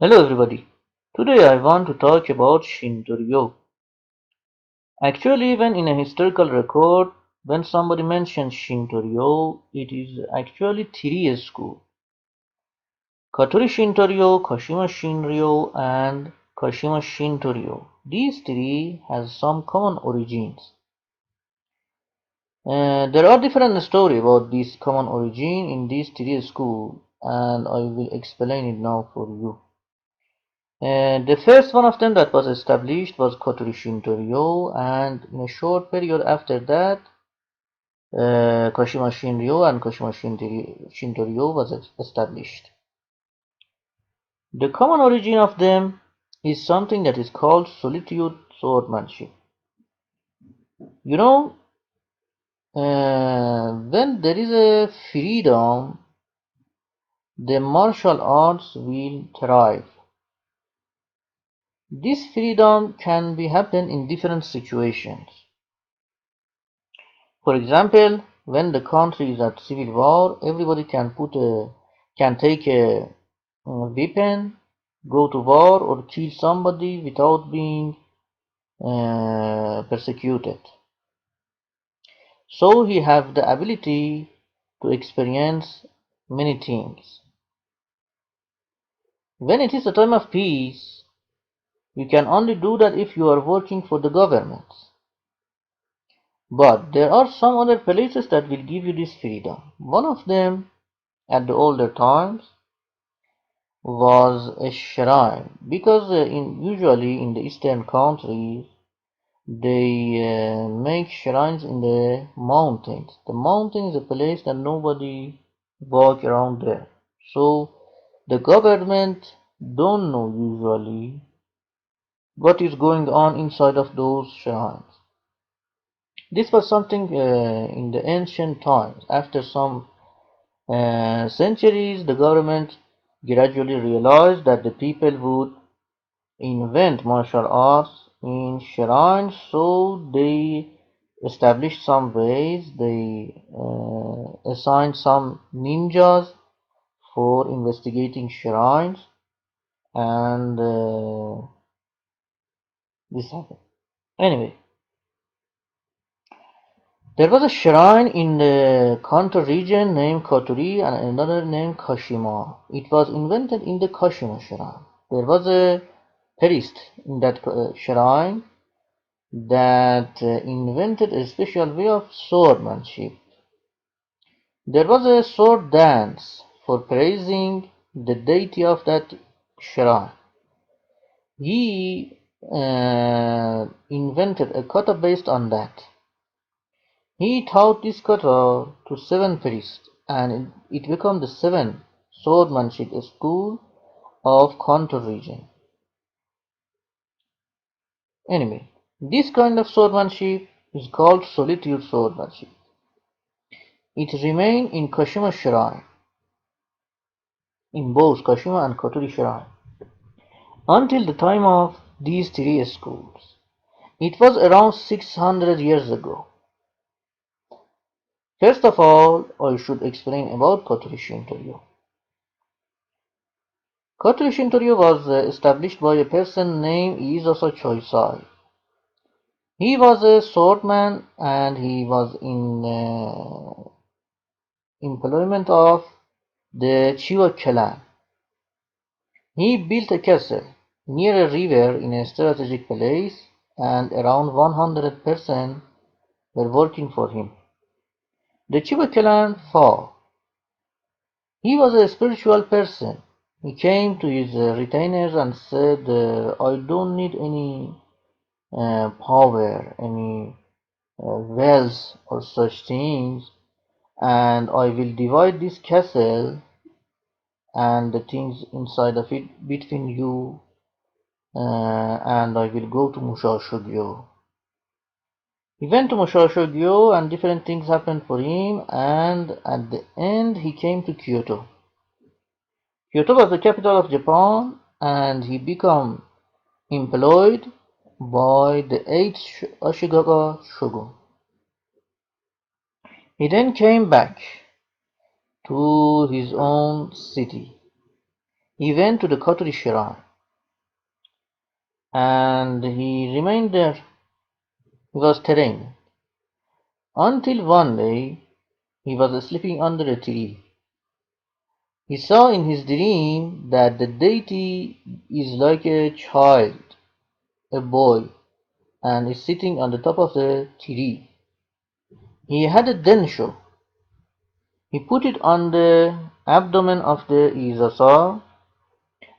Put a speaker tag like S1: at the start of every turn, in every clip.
S1: Hello everybody. Today I want to talk about Shinto Ryu. Actually, when in a historical record, when somebody mentions Shinto Ryu, it is actually three schools. Katori Shinto Ryu, Kashima Shinryu, and Kashima Shinto Ryu. These three has some common origins. There are different stories about this common origin in these three schools, and I will explain it now for you. The first one of them that was established was Kotori Shinto-ryo, and in a short period after that, Kashima Shinryo and Kashima Shinto-ryo was established. The common origin of them is something that is called solitude swordsmanship. You know, when there is a freedom, the martial arts will thrive. This freedom can be happen in different situations. For example, when the country is at civil war, everybody can take a weapon, go to war, or kill somebody without being persecuted. So he have the ability to experience many things. When it is a time of peace, you can only do that if you are working for the government. But there are some other places that will give you this freedom. One of them, at the older times, was a shrine because usually in the eastern countries they make shrines in the mountains. The mountain is a place that nobody walk around there, so the government don't know usually what is going on inside of those shrines. This was something in the ancient times. After some centuries, the government gradually realized that the people would invent martial arts in shrines, so they established some ways. They assigned some ninjas for investigating shrines, and this happened. Anyway, there was a shrine in the Kanto region named Kotori and another named Kashima. It was invented in the Kashima shrine. There was a priest in that shrine that invented a special way of swordmanship. There was a sword dance for praising the deity of that shrine. He invented a kata based on that. He taught this kata to seven priests, and it became the seventh swordmanship school of Kanto region. Anyway, this kind of swordmanship is called solitude swordmanship. It remained in Kashima Shrine, in both Kashima and Kotori Shrine, until the time of these three schools. It was around 600 years ago. First of all, I should explain about Kotori Shinto-ryu. Kotori Shinto-ryu was established by a person named Iizosa Choisai. He was a swordman and he was in employment of the Chiwa clan. He built a castle near a river in a strategic place, and around 100% were working for him. The Chiba clan fell. He was a spiritual person. He came to his retainers and said, I don't need any power, any wealth or such things, and I will divide this castle and the things inside of it between you, and I will go to Mushashogyo. He went to Mushashogyo and different things happened for him, and at the end he came to Kyoto. Kyoto was the capital of Japan, and he became employed by the 8th Ashikaga shogun. He then came back to his own city. He went to the Katori shrine and he remained there. He was trained until one day he was sleeping under a tree. He saw in his dream that the deity is like a child, a boy, and is sitting on the top of the tree. He had a densho. He put it on the abdomen of the Izasa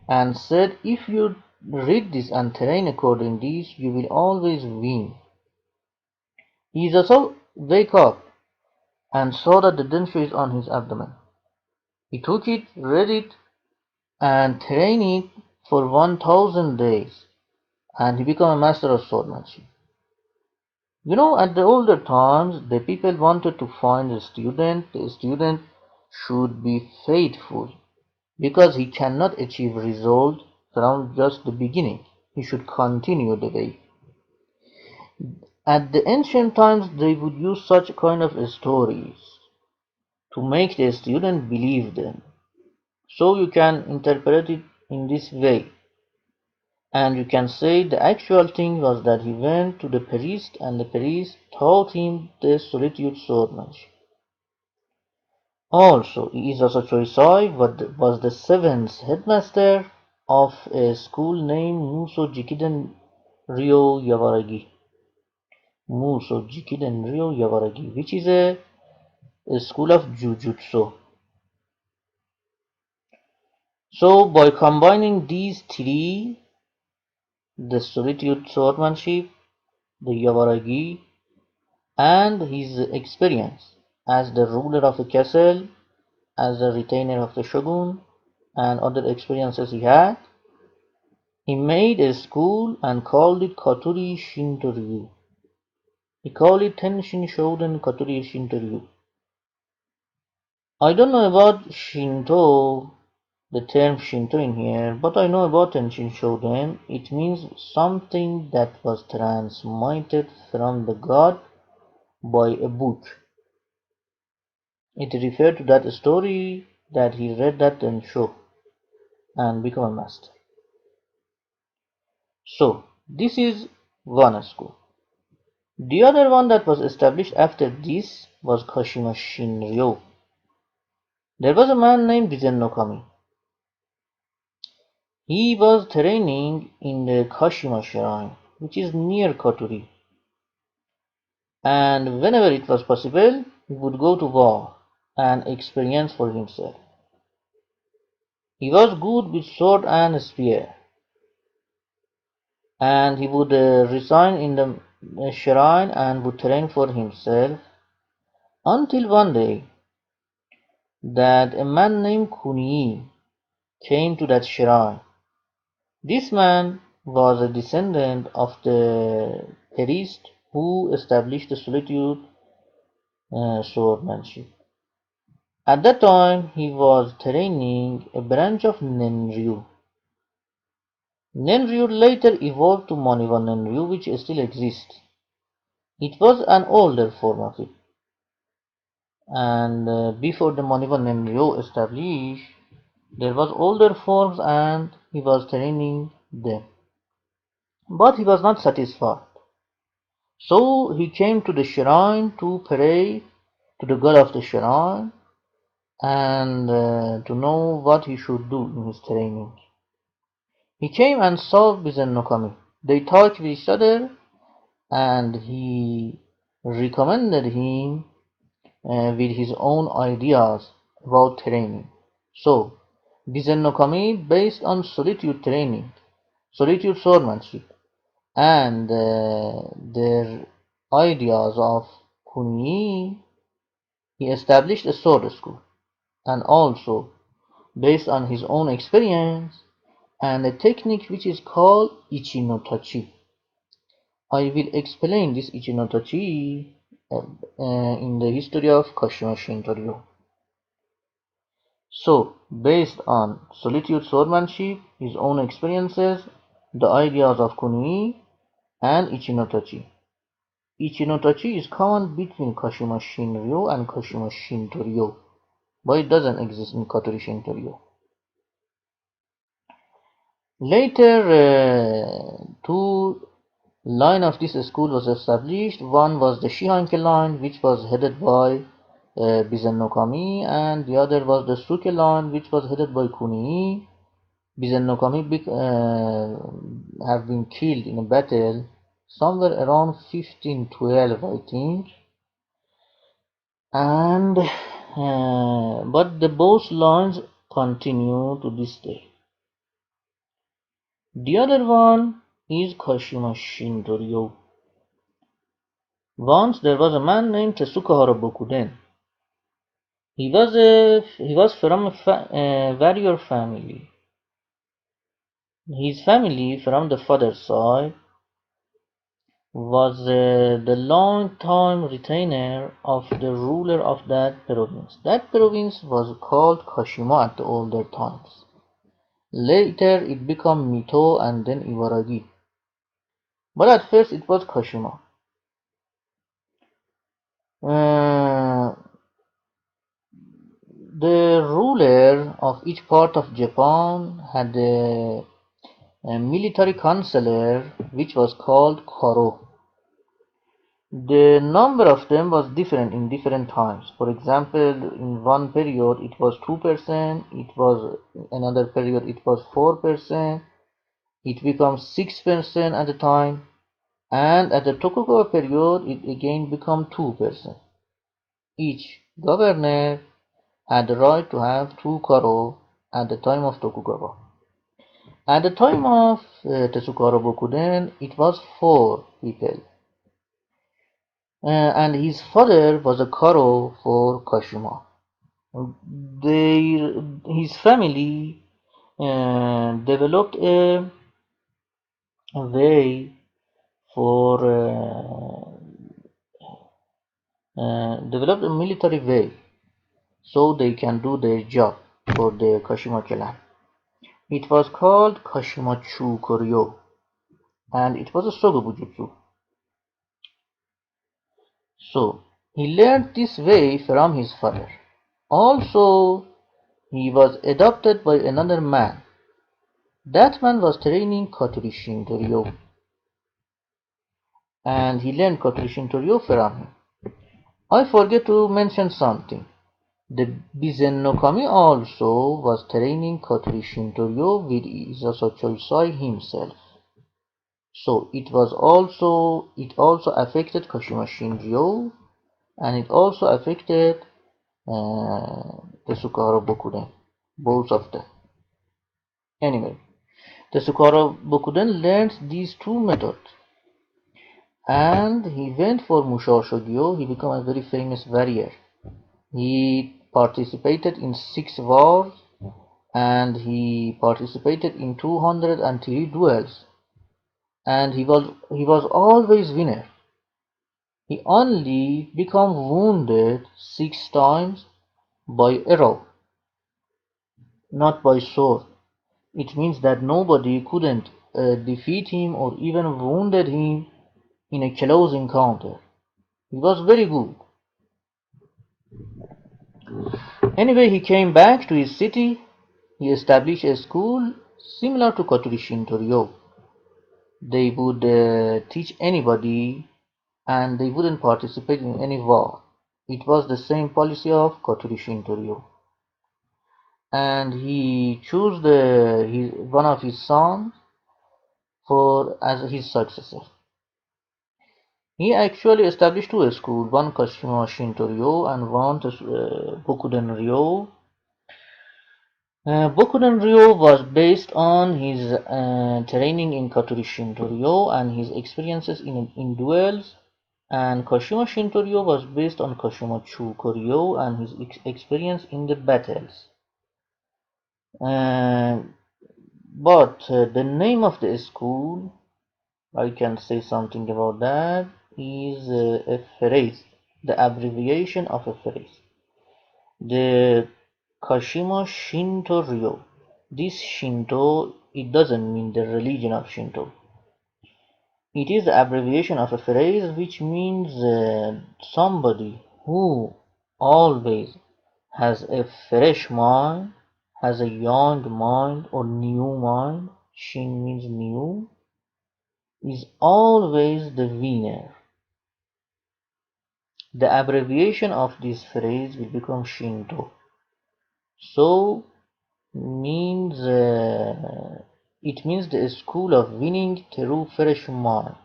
S1: and said, "If you read this and train according to this, you will always win." Izasa wake up and saw that the densho is on his abdomen. He took it, read it, and trained it for 1,000 days, and he became a master of swordsmanship. At the older times, the people wanted to find a student. The student should be faithful because he cannot achieve result from just the beginning. He should continue the way. At the ancient times, they would use such kind of stories to make the student believe them. So you can interpret it in this way. And you can say the actual thing was that he went to the priest and the priest taught him the solitude swordsmanship. Also, Isaso Choisai was the seventh headmaster of a school named Muso Jikiden Ryo Yawaragi. Muso Jikiden Ryo Yawaragi, which is a school of Jujutsu. So, by combining these three, the solitude swordsmanship, the Yawaragi, and his experience as the ruler of the castle, as the retainer of the shogun, and other experiences he had, he made a school and called it Katori Shinto Ryu. He called it Tenshin Shoden Katori Shinto Ryu. I don't know about Shinto, the term Shinto in here, but I know about Tenshin Shoden. It means something that was transmitted from the god by a book. It referred to that story that he read that Tensho and become a master. So, this is one school. The other one that was established after this was Kashima Shinryo. There was a man named Bizen no Kami. He was training in the Kashima Shrine, which is near Katori. And whenever it was possible, he would go to war and experience for himself. He was good with sword and spear, and he would resign in the shrine and would train for himself until one day that a man named Kunii came to that shrine. This man was a descendant of the priest who established the solitude swordsmanship. At that time, he was training a branch of Nenryu. Nenryu later evolved to Maniwa Nenryu, which still exists. It was an older form of it, and before the Maniwa Nenryu established, there was older forms, and he was training them. But he was not satisfied. So he came to the shrine to pray to the god of the shrine and to know what he should do in his training. He came and saw Bizen no Kami. They talked with each other and he recommended him with his own ideas about training. So, Bizen no Kami, based on solitude training, solitude swordsmanship, and their ideas of Kunii, he established a sword school, and also based on his own experience and a technique which is called Ichinotachi. I will explain this Ichinotachi in the history of Kashima Shinto. So, based on solitude swordsmanship, his own experiences, the ideas of Kunii, and Ichinotachi. Ichinotachi is common between Kashima Shinryo and Kashima Shinto-ryo, but it doesn't exist in Katori Shinto-ryo. Later, two line of this school was established. One was the Shihanke line, which was headed by Bizen no Kami, and the other was the Suke line, which was headed by Kunii. Bizen no Kami have been killed in a battle somewhere around 1512, I think, and but the both lines continue to this day. The other one is Kashima Shinto Ryu. Once there was a man named Tesuka Bokuden. He was from a warrior family. His family from the father's side was the long-time retainer of the ruler of that province. That province was called Kashima at the older times. Later it became Mito and then Ibaragi. But at first it was Kashima. Uh, the ruler of each part of Japan had a military counselor which was called Koro. The number of them was different in different times. For example, in one period it was 2%, it was another period it was 4%, it becomes 6% at a time, and at the Tokugawa period it again became 2%. Each governor had the right to have two karo at the time of Tokugawa. At the time of Tetsukaro Bokuden, it was four people. And his father was a karo for Kashima. His family developed a way for developed a military way so they can do their job for the Kashima clan. It was called Kashima Chukoryo, and it was a Sogobujutsu. So he learned this way from his father. Also, he was adopted by another man. That man was training Katori Shinto, and he learned Katori Shinto from him. I forget to mention something. The Bizen no Kami also was training Katori Shinto with Isaso Choisai himself. So it also affected Kashima Shinryo, and it also affected the Sukaro Bokuden, both of them. Anyway, the Sukaro Bokuden learned these two methods, and he went for Mushashogyo. He became a very famous warrior. He participated in 6 wars, and he participated in 203 duels, and he was always winner. He only became wounded 6 times by arrow, not by sword. It means that nobody couldn't defeat him or even wounded him in a close encounter. He was very good. Anyway, he came back to his city. He established a school similar to Kotori Shinto. They would teach anybody, and they wouldn't participate in any war. It was the same policy of Kotori Shinto, and he chose one of his sons for as his successor. He actually established two schools, one Kashima Shinto and one Bokuden Ryo. Bokuden Ryo was based on his training in Katori Shinto and his experiences in duels, and Kashima Shinto was based on Kashima Chukoryo and his experience in the battles. Uh, but the name of the school, I can say something about that, is a phrase, the abbreviation of a phrase. The Kashima Shinto Ryo. This Shinto, it doesn't mean the religion of Shinto. It is the abbreviation of a phrase which means somebody who always has a fresh mind, has a young mind or new mind, Shin means new, is always the winner. The abbreviation of this phrase will become Shinto. So means it means the school of winning through fresh mind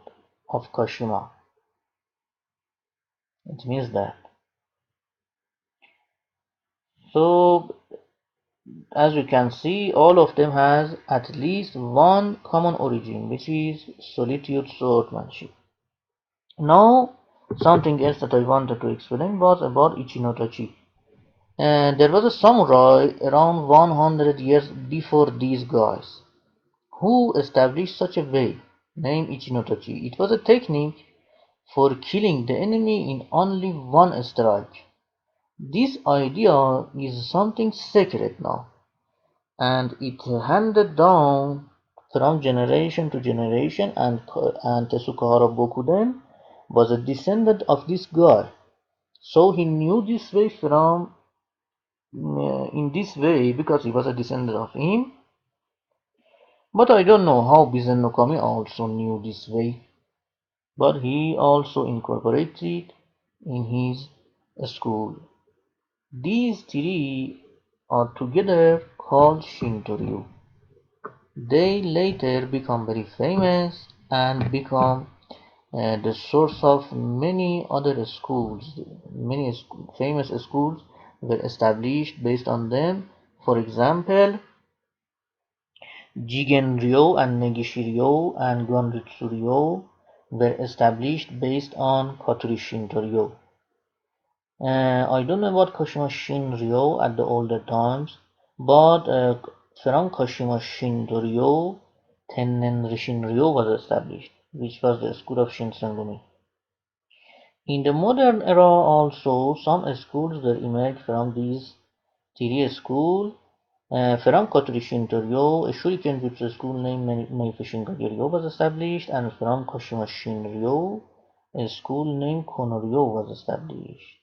S1: of Kashima. It means that. So as you can see, all of them has at least one common origin, which is solitude swordsmanship. Now, something else that I wanted to explain was about Ichinotachi. And there was a samurai around 100 years before these guys who established such a way named Ichinotachi. It was a technique for killing the enemy in only one strike. This idea is something sacred now, and it handed down from generation to generation, and Tesukahara Bokuden was a descendant of this guy. So he knew this way from in this way because he was a descendant of him. But I don't know how Bizen no Kami also knew this way. But he also incorporated in his school. These three are together called Shinto Ryu. They later become very famous and become the source of many other schools. Many famous schools were established based on them. For example, Jigen Ryo and Negishi Ryo and Gonritsu Ryo were established based on Katori Shinto Ryo. I don't know about Kashima Shinryo at the older times, but from Kashima Shinryo, Tennen Shinryo was established, which was the school of Shinsengumi. In the modern era also, some schools were emerged from these three schools. From Katori Shinryo, a Shuriken Jutsu school named Meifushinka Ryo was established, and from Kashima Shinryo, a school named Konoryo was established.